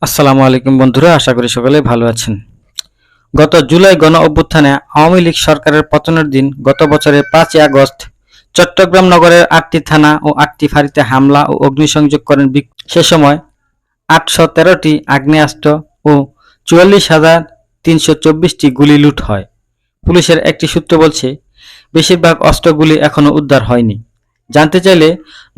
আসসালামু আলাইকুম বন্ধুরা, আশা করি সকলে ভালো আছেন। গত জুলাই গণ অভ্যুত্থানে আওয়ামী লীগ সরকারের পতনের দিন গত বছরের ৫ই আগস্ট চট্টগ্রাম নগরের ৮টি থানা ও ৮টি ফাঁড়িতে হামলা ও অগ্নিসংযোগ করেন। সে সময় ৮১৩টি আগ্নেয়াস্ত্র ও ৪৪,৩২৪টি গুলি লুট হয়। পুলিশের একটি সূত্র বলছে, বেশিরভাগ অস্ত্রগুলি এখনও উদ্ধার হয়নি। জানতে চাইলে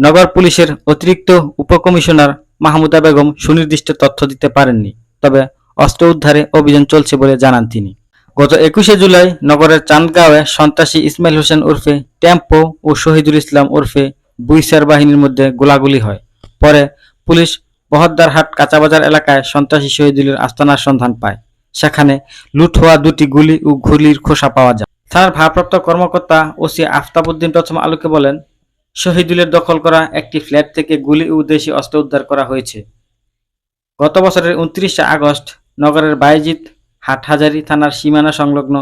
নগর পুলিশের অতিরিক্ত উপকমিশনার মাহমুদা বেগম সুনির্দিষ্ট তথ্য দিতে পারেননি, তবে অস্ত্র উদ্ধারে অভিযান চলছে বলে জানান তিনি। গত ২১শে জুলাই নগরের চান্দগাঁওয়ে সন্ত্রাসী ইসমাইল হোসেন ওরফে টেম্পো ও শহীদুল ইসলাম ওরফে বুইসার বাহিনীর মধ্যে গোলাগুলি হয়। পরে পুলিশ বহদ্দারহাট কাঁচাবাজার এলাকায় সন্ত্রাসী শহীদুলের আস্তানার সন্ধান পায়। সেখানে লুট হওয়া দুটি গুলি ও গুলির খোসা পাওয়া যায়। থানার ভারপ্রাপ্ত কর্মকর্তা ওসি আফতাব উদ্দিন প্রথম আলোকে বলেন, শহীদুলের দখল করা একটি ফ্ল্যাট থেকে গুলি ও দেশি অস্ত্র উদ্ধার করা হয়েছে। গত বছরের ২৯শে আগস্ট নগরের বাইজিৎ হাটহাজারী থানার সীমানা সংলগ্ন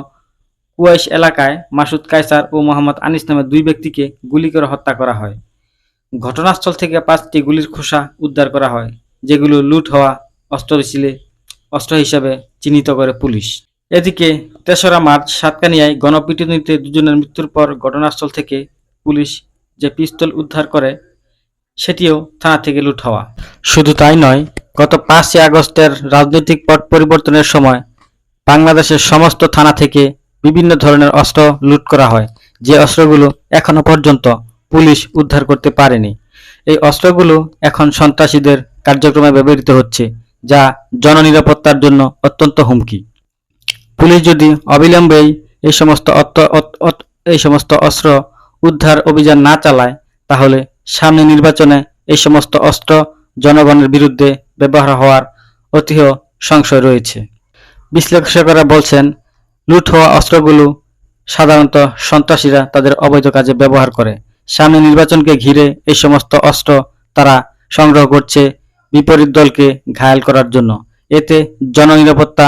কুয়াইশ এলাকায় মাসুদ কায়সার ও মোহাম্মদ আনিস নামে দুই ব্যক্তিকে গুলি করে হত্যা করা হয়। ঘটনাস্থল থেকে ৫টি গুলির খোসা উদ্ধার করা হয়, যেগুলো লুট হওয়া অস্ত্র হিসেবে চিহ্নিত করে পুলিশ। এদিকে ৩রা মার্চ সাতকানিয়ায় গণপিটুনিতে দুজনের মৃত্যুর পর ঘটনাস্থল থেকে পুলিশ যে পিস্তল উদ্ধার করে সেটিও থানা থেকে লুট হওয়া। শুধু তাই নয়, গত ৫ই আগস্টের রাজনৈতিক পট পরিবর্তনের সময় বাংলাদেশের সমস্ত থানা থেকে বিভিন্ন ধরনের অস্ত্র লুট করা হয়, যে অস্ত্রগুলো এখনো পর্যন্ত পুলিশ উদ্ধার করতে পারেনি। এই অস্ত্রগুলো এখন সন্ত্রাসীদের কার্যক্রমে ব্যবহৃত হচ্ছে, যা জননিরাপত্তার জন্য অত্যন্ত হুমকি। পুলিশ যদি অবিলম্বেই এই সমস্ত অস্ত্র উদ্ধার অভিযান না চালায়, তাহলে সামনে নির্বাচনে এই সমস্ত অস্ত্র জনগণের বিরুদ্ধে ব্যবহার হওয়ার অতীহ সংশয় রয়েছে। বিশ্লেষকেরা বলছেন, লুট হওয়া অস্ত্রগুলো সাধারণত সন্ত্রাসীরা তাদের অবৈধ কাজে ব্যবহার করে। সামনে নির্বাচনকে ঘিরে এই সমস্ত অস্ত্র তারা সংগ্রহ করছে বিপরীত দলকে ঘায়েল করার জন্য। এতে জননিরাপত্তা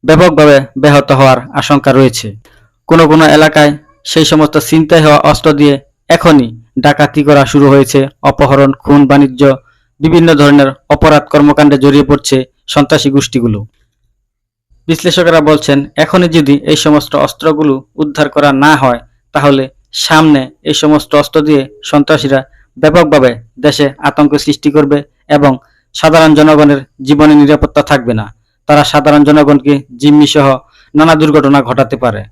ব্যাপকভাবে ব্যাহত হওয়ার আশঙ্কা রয়েছে। কোনো কোনো এলাকায় সেই সমস্ত ছিনতাই হওয়া অস্ত্র দিয়ে এখনই ডাকাতি করা শুরু হয়েছে। অপহরণ, খুন, বাণিজ্য, বিভিন্ন ধরনের অপরাধ কর্মকাণ্ডে জড়িয়ে পড়ছে সন্ত্রাসী গোষ্ঠীগুলো। বিশ্লেষকেরা বলছেন, এখনই যদি এই সমস্ত অস্ত্রগুলো উদ্ধার করা না হয়, তাহলে সামনে এই সমস্ত অস্ত্র দিয়ে সন্ত্রাসীরা ব্যাপকভাবে দেশে আতঙ্ক সৃষ্টি করবে এবং সাধারণ জনগণের জীবনে নিরাপত্তা থাকবে না। তারা সাধারণ জনগণকে জিম্মি সহ নানা দুর্ঘটনা ঘটাতে পারে।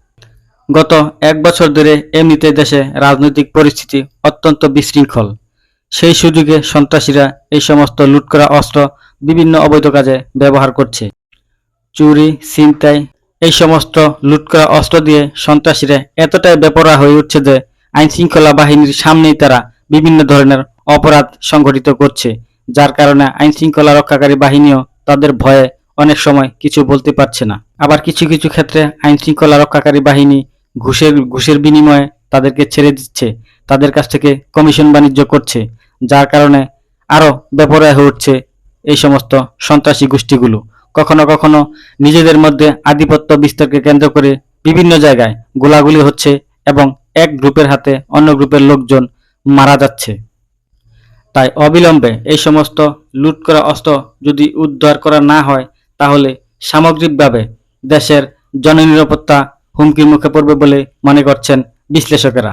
গত ১ বছর ধরে এমনিতে দেশে রাজনৈতিক পরিস্থিতি অত্যন্ত বিশৃঙ্খল। সেই সুযোগে সন্ত্রাসীরা এই সমস্ত লুট করা অস্ত্র বিভিন্ন অবৈধ কাজে ব্যবহার করছে। চুরি, ছিনতাই, এই সমস্ত লুট করা অস্ত্র দিয়ে সন্ত্রাসীরা এতটাই বেপরোয়া হয়ে উঠছে যে আইন শৃঙ্খলা বাহিনীর সামনেই তারা বিভিন্ন ধরনের অপরাধ সংঘটিত করছে, যার কারণে আইন শৃঙ্খলা রক্ষাকারী বাহিনীও তাদের ভয়ে অনেক সময় কিছু বলতে পারছে না। আবার কিছু কিছু ক্ষেত্রে আইন শৃঙ্খলা রক্ষাকারী বাহিনী ঘুষের বিনিময়ে তাদেরকে ছেড়ে দিচ্ছে, তাদের কাছ থেকে কমিশন বাণিজ্য করছে, যার কারণে আরো বেপরোয়া হয়ে উঠছে এই সমস্ত সন্ত্রাসী গোষ্ঠীগুলো। কখনো কখনো নিজেদের মধ্যে আধিপত্য বিস্তারকে কেন্দ্র করে বিভিন্ন জায়গায় গোলাগুলি হচ্ছে এবং এক গ্রুপের হাতে অন্য গ্রুপের লোকজন মারা যাচ্ছে। তাই অবিলম্বে এই সমস্ত লুট করা অস্ত্র যদি উদ্ধার করা না হয়, তাহলে সামগ্রিকভাবে দেশের জননিরাপত্তা হুমকির মুখে পড়বে বলে মনে করছেন বিশ্লেষকেরা।